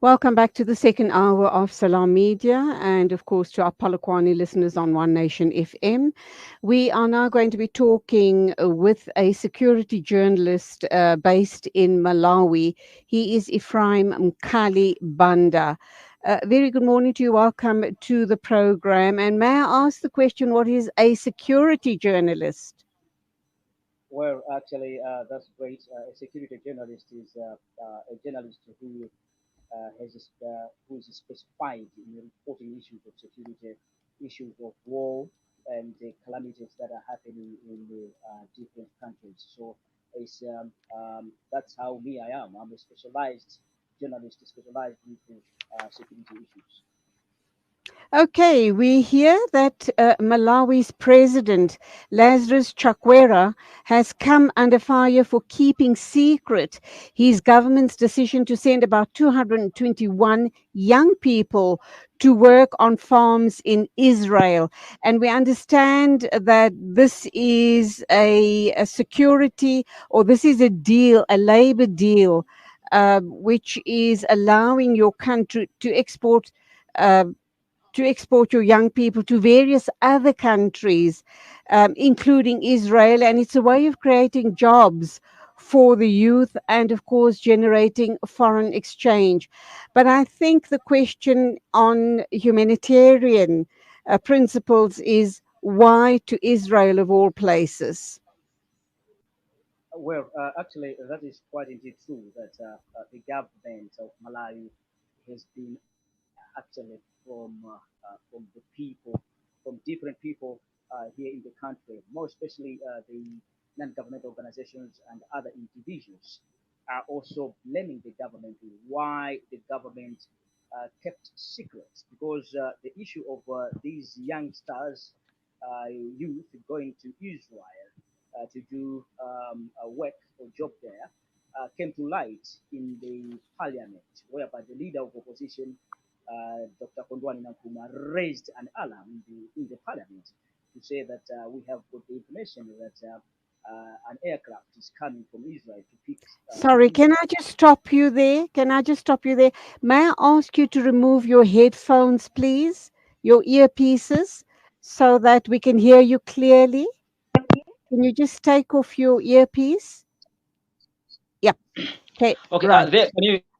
Welcome back to the second hour of Salam Media and, of course, to our Polokwane listeners on One Nation FM. We are now going to be talking with a security journalist based in Malawi. He is Ephrahim Mkali Banda. Very good morning to you. Welcome to the program. And may I ask the question, what is a security journalist? Well, actually, that's great. A security journalist is a journalist who is specified in reporting issues of security, issues of war, and the calamities that are happening in the different countries. So that's how me I am. I'm a specialized journalist specialized in security issues. Okay, we hear that Malawi's president, Lazarus Chakwera, has come under fire for keeping secret his government's decision to send about 221 young people to work on farms in Israel. And we understand that this is a security, or this is a deal, a labor deal, which is allowing your country Uh, to export your young people to various other countries, including Israel. And it's a way of creating jobs for the youth and, of course, generating foreign exchange. But I think the question on humanitarian principles is why to Israel of all places? Well, actually, that is quite indeed true that the government of Malawi has been actually from the people, from different people here in the country, more especially the non-government organizations and other individuals are also blaming the government why the government kept secret because the issue of these youngsters, youth going to Israel to do work or job there came to light in the parliament, whereby the leader of opposition, Dr. Kondwani Nkrumah, raised an alarm in the parliament to say that we have got the information that an aircraft is coming from Israel to pick Sorry, can I Israel. just stop you there? Can I just stop you there? May I ask you to remove your headphones, please? Your earpieces, so that we can hear you clearly? Can you just take off your earpiece? Yep. Okay, Okay, right. there,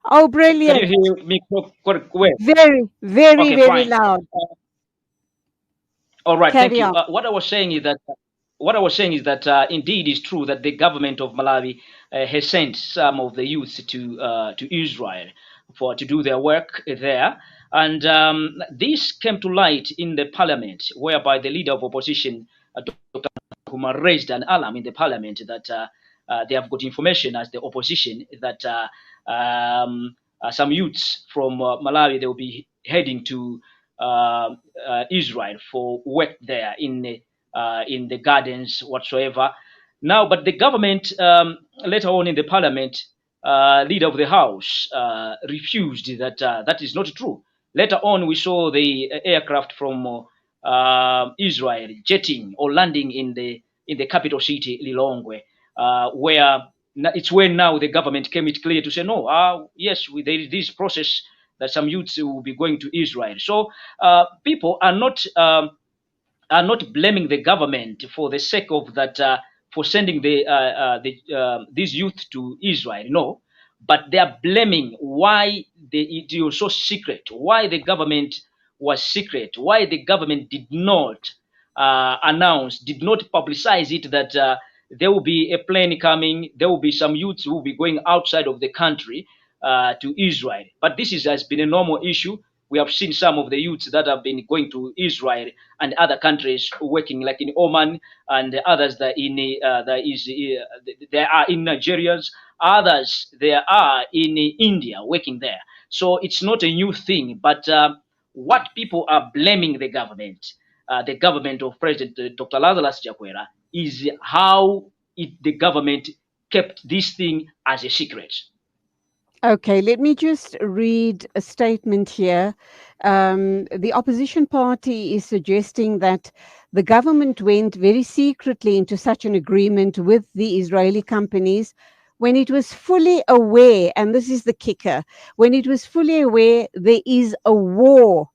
Oh, can you brilliant. hear me quite well? Very, very, Okay, very fine. loud. All right, thank Carry you. on. What I was saying is that indeed it's true that the government of Malawi has sent some of the youth to Israel for to do their work there, and this came to light in the parliament, whereby the leader of opposition, Dr. Kuma, raised an alarm in the parliament that they have got information as the opposition that some youths from Malawi they will be heading to Israel for work there in the gardens whatsoever. Now, but the government later on in the parliament, leader of the house refused that that is not true. Later on, we saw the aircraft from Israel jetting or landing in the capital city Lilongwe, where it's when now the government came it clear to say no. Yes, there is this process that some youths will be going to Israel. So people are not blaming the government for the sake of that for sending these youth to Israel. No, but they are blaming why it was so secret, why the government was secret, why the government did not announce, did not publicize it that there will be a plane coming, there will be some youths who will be going outside of the country to Israel. But has been a normal issue. We have seen some of the youths that have been going to Israel and other countries working, like in Oman, and the others that they are in Nigeria, others they are in India working there. So it's not a new thing, but what people are blaming the government of President Dr. Lazarus Chakwera, is how the government kept this thing as a secret. Okay, let me just read a statement here. The opposition party is suggesting that the government went very secretly into such an agreement with the Israeli companies, when it was fully aware, and this is the kicker, when it was fully aware there is a war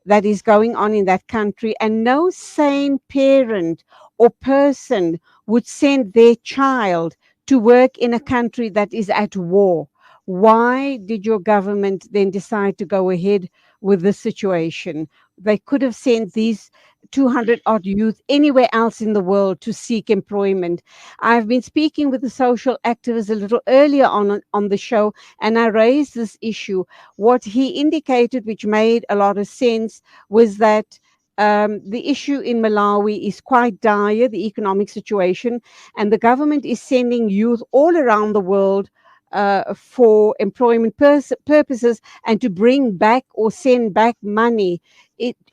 that is going on in that country, and no sane parent or person would send their child to work in a country that is at war. Why did your government then decide to go ahead with this situation? They could have sent these 200 odd youth anywhere else in the world to seek employment. I've been speaking with the social activist a little earlier on the show, and I raised this issue. What he indicated, which made a lot of sense, was that the issue in Malawi is quite dire, the economic situation, and the government is sending youth all around the world for employment purposes, and to bring back or send back money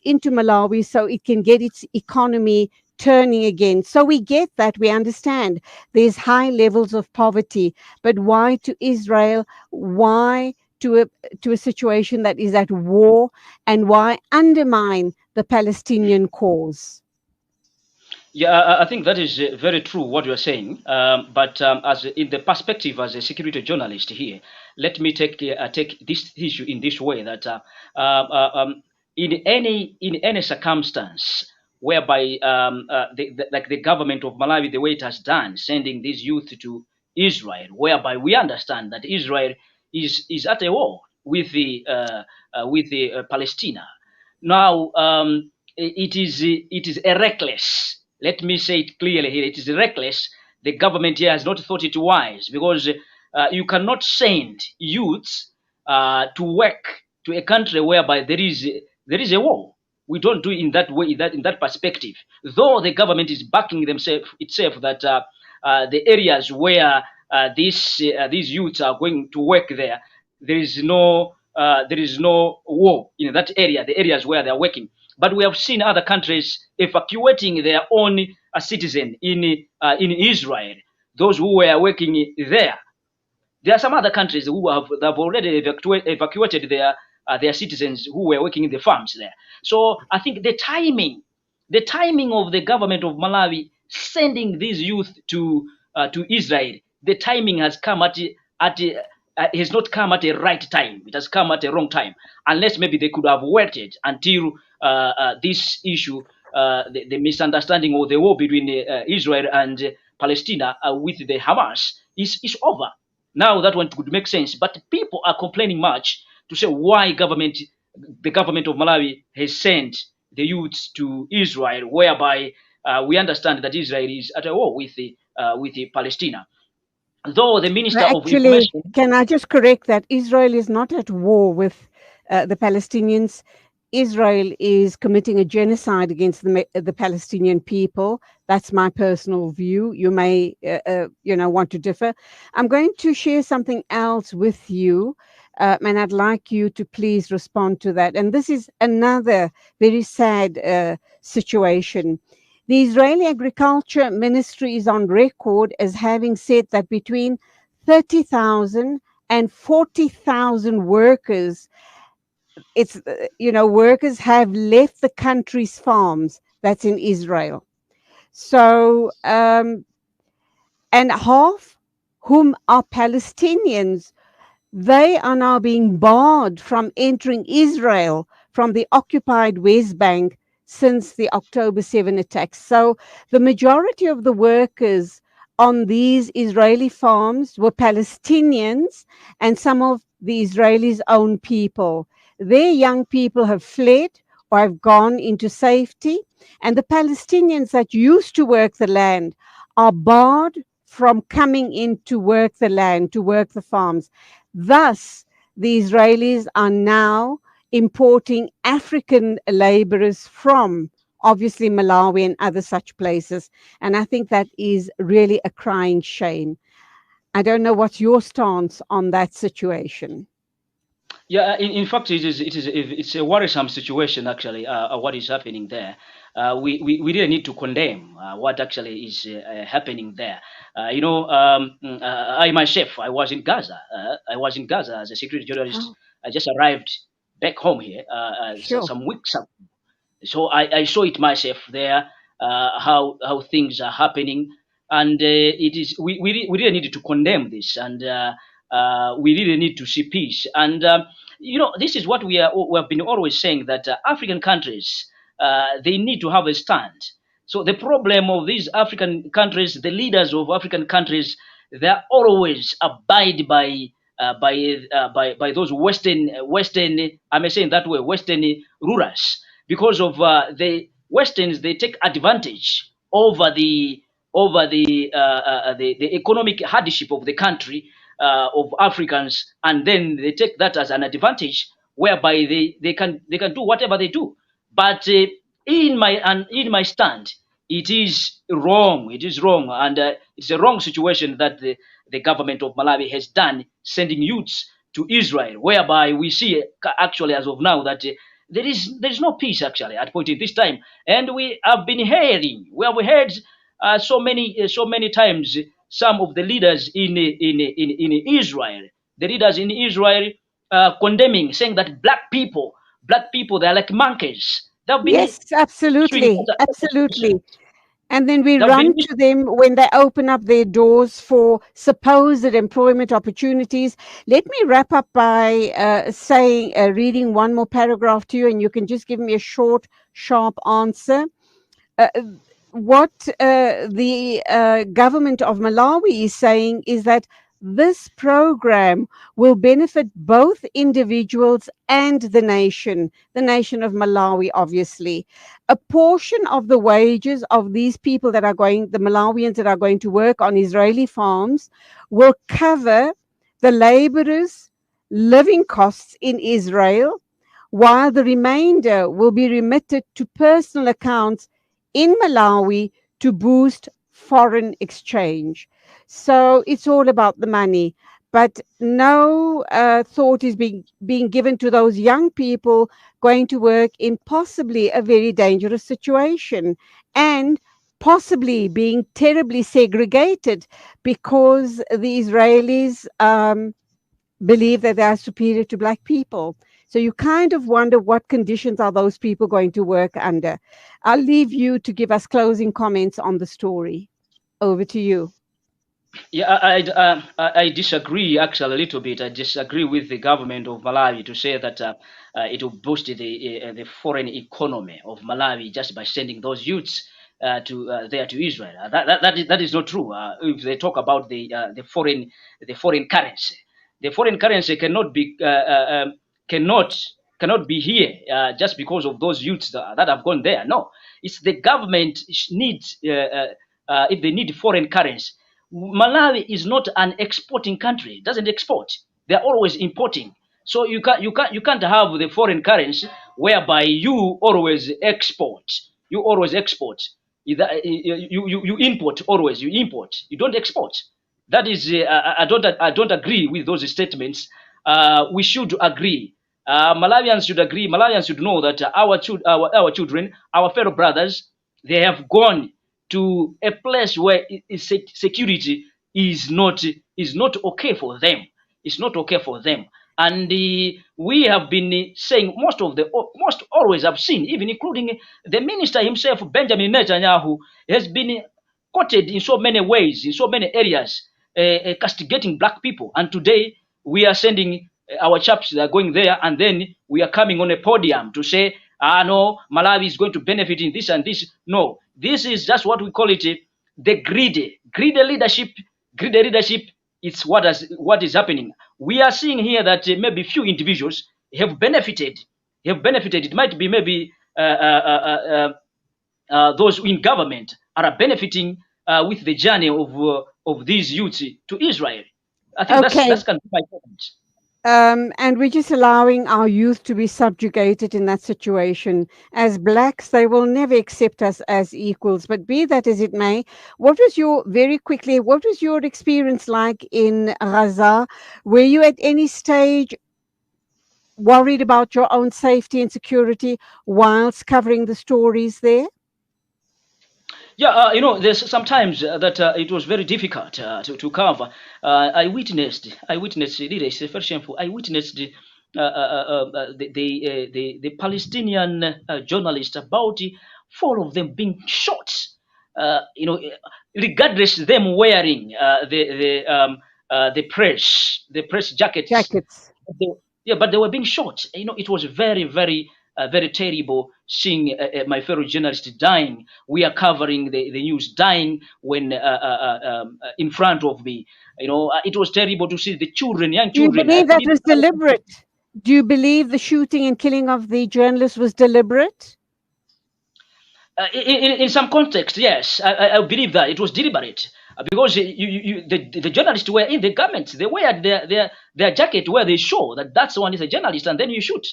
into Malawi so it can get its economy turning again. So we get that, we understand there's high levels of poverty, but why to Israel? Why to a situation that is at war, and why undermine the Palestinian cause? Yeah, I think that is very true what you're saying. But as in the perspective as a security journalist here, let me take this issue in this way that in any circumstance whereby like the government of Malawi, the way it has done, sending these youth to Israel, whereby we understand that Israel is at a war with the Palestina. Now, it is a reckless. Let me say it clearly here. It is reckless. The government here has not thought it wise, because you cannot send youths to work to a country whereby there is a war. We don't do it in that way, in that perspective. Though the government is backing itself that the areas where these youths are going to work there is no war in that area, the areas where they are working. But we have seen other countries evacuating their own citizen in Israel, those who were working there. There are some other countries that have already evacuated their citizens who were working in the farms there. So I think the timing of the government of Malawi sending these youth to Israel, the timing has come at has not come at a right time. It has come at a wrong time. Unless maybe they could have waited until this issue, the misunderstanding or the war between Israel and Palestine with the Hamas is over. Now that one could make sense, but people are complaining much to say why the government of Malawi has sent the youths to Israel, whereby we understand that Israel is at a war with the Palestina. Though the Minister of Actually, Information, can I just correct that? Israel is not at war with the Palestinians. Israel is committing a genocide against the Palestinian people. That's my personal view. You may, want to differ. I'm going to share something else with you, and I'd like you to please respond to that. And this is another very sad situation. The Israeli Agriculture Ministry is on record as having said that between 30,000 and 40,000 workers, workers have left the country's farms. That's in Israel. So, and half whom are Palestinians, they are now being barred from entering Israel from the occupied West Bank since the October 7 attacks. So the majority of the workers on these Israeli farms were Palestinians and some of the Israelis' own people. Their young people have fled or have gone into safety, and the Palestinians that used to work the land are barred from coming in to work the land, to work the farms. Thus, the Israelis are now importing African laborers from obviously Malawi and other such places. And I think that is really a crying shame. I don't know what's your stance on that situation. yeah, in fact, it's a worrisome situation actually. What is happening there? We really need to condemn what actually is happening there. I myself, I was in Gaza. I was in Gaza as a security journalist. Oh, I just arrived back home here sure. some weeks ago. So I saw it myself there, how things are happening. and it is we really need to condemn this, and we really need to see peace. And this is what we have been always saying, that African countries, they need to have a stand. So the problem of these African countries, the leaders of African countries, they are always abide by those Western, I may say in that way, Western rulers, because of the Westerns. They take advantage over the economic hardship of the country, of Africans, and then they take that as an advantage, whereby they can do whatever they do. But in my stand, it is wrong. It is wrong, and it's a wrong situation that the government of Malawi has done, sending youths to Israel, whereby we see actually as of now that there is no peace actually at point in this time. And we have been hearing, we have heard so many times some of the leaders in Israel, the leaders in Israel, condemning, saying that black people, they are like monkeys. They've been Yes, issuing absolutely, such. absolutely. And then we They've run been to them when they open up their doors for supposed employment opportunities. Let me wrap up by reading one more paragraph to you, and you can just give me a short, sharp answer. Uh, what the government of Malawi is saying is that this program will benefit both individuals and the nation of Malawi, obviously. A portion of the wages of these people that are going, the Malawians that are going to work on Israeli farms, will cover the laborers' living costs in Israel, while the remainder will be remitted to personal accounts in Malawi to boost foreign exchange. So it's all about the money, but no thought is being given to those young people going to work in possibly a very dangerous situation, and possibly being terribly segregated because the Israelis believe that they are superior to black people. So you kind of wonder, what conditions are those people going to work under? I'll leave you to give us closing comments on the story. Over to you. Yeah, I disagree actually a little bit. I disagree with the government of Malawi to say that it will boost the foreign economy of Malawi just by sending those youths to Israel. That is not true. If they talk about the foreign currency, the foreign currency cannot cannot be here just because of those youths that have gone there. No, it's the government needs if they need foreign currency. Malawi is not an exporting country; it doesn't export. They're always importing. So you can't have the foreign currency whereby you always export. You always export. You import always. You import. You don't export. That is, I don't agree with those statements. We should agree. Malawians should agree. Malawians should know that our children, our fellow brothers, they have gone to a place where security is not okay for them. It's not okay for them. And we have been saying most always have seen, even including the minister himself, Benjamin Netanyahu, has been quoted in so many ways, in so many areas, castigating black people. And today we are sending our chaps that are going there, and then we are coming on a podium to say, no, Malawi is going to benefit in this and this. No, this is just what we call it, the greedy leadership. Greedy leadership. It's what is happening. We are seeing here that maybe few individuals have benefited. Have benefited. It might be maybe those in government are benefiting with the journey of these youths to Israel. I think Okay. that's kind of my point. And we're just allowing our youth to be subjugated in that situation. As blacks, they will never accept us as equals. But be that as it may, what was your experience like in Gaza? Were you at any stage worried about your own safety and security whilst covering the stories there? Yeah, there's sometimes that it was very difficult to cover. I witnessed really, it's very shameful. I witnessed the Palestinian journalists, about four of them being shot. Uh, you know, regardless them wearing the press jackets. Jackets. They, yeah, but they were being shot. You know, it was very terrible seeing my fellow journalist dying. We are covering the news, dying when in front of me. You know, it was terrible to see the children, young Do you children. believe that was deliberate? Do you believe the shooting and killing of the journalist was deliberate? In some context, yes, I believe that it was deliberate because the journalists were in the garments. They wear their jacket where they show that that's one is a journalist, and then you shoot.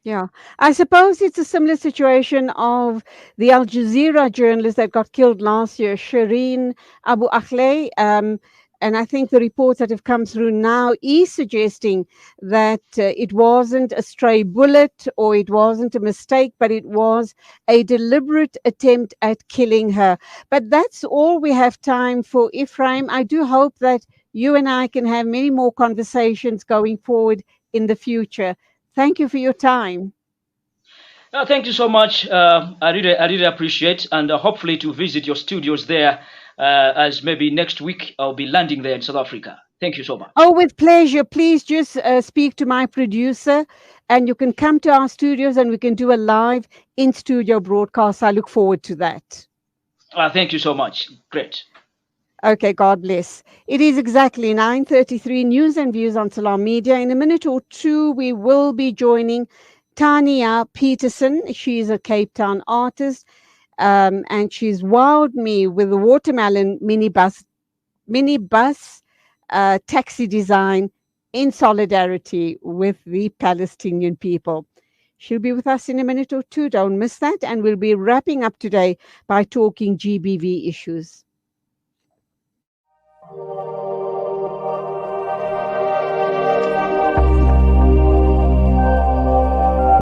Yeah, I suppose it's a similar situation of the Al Jazeera journalist that got killed last year, Shireen Abu Akleh. And I think the reports that have come through now is suggesting that it wasn't a stray bullet or it wasn't a mistake, but it was a deliberate attempt at killing her. But that's all we have time for, Ephraim. I do hope that you and I can have many more conversations going forward in the future. Thank you for your time. Thank you so much. I really appreciate, and hopefully to visit your studios there. As maybe next week I'll be landing there in South Africa. Thank you so much. Oh, with pleasure. Please just speak to my producer and you can come to our studios and we can do a live in studio broadcast. I look forward to that. Thank you so much. Great. Okay, God bless. It is exactly 9:33 news and views on Salam Media. In a minute or two, we will be joining Tania Peterson. She's a Cape Town artist and she's wowed me with the watermelon minibus taxi design in solidarity with the Palestinian people. She'll be with us in a minute or two. Don't miss that. And we'll be wrapping up today by talking GBV issues.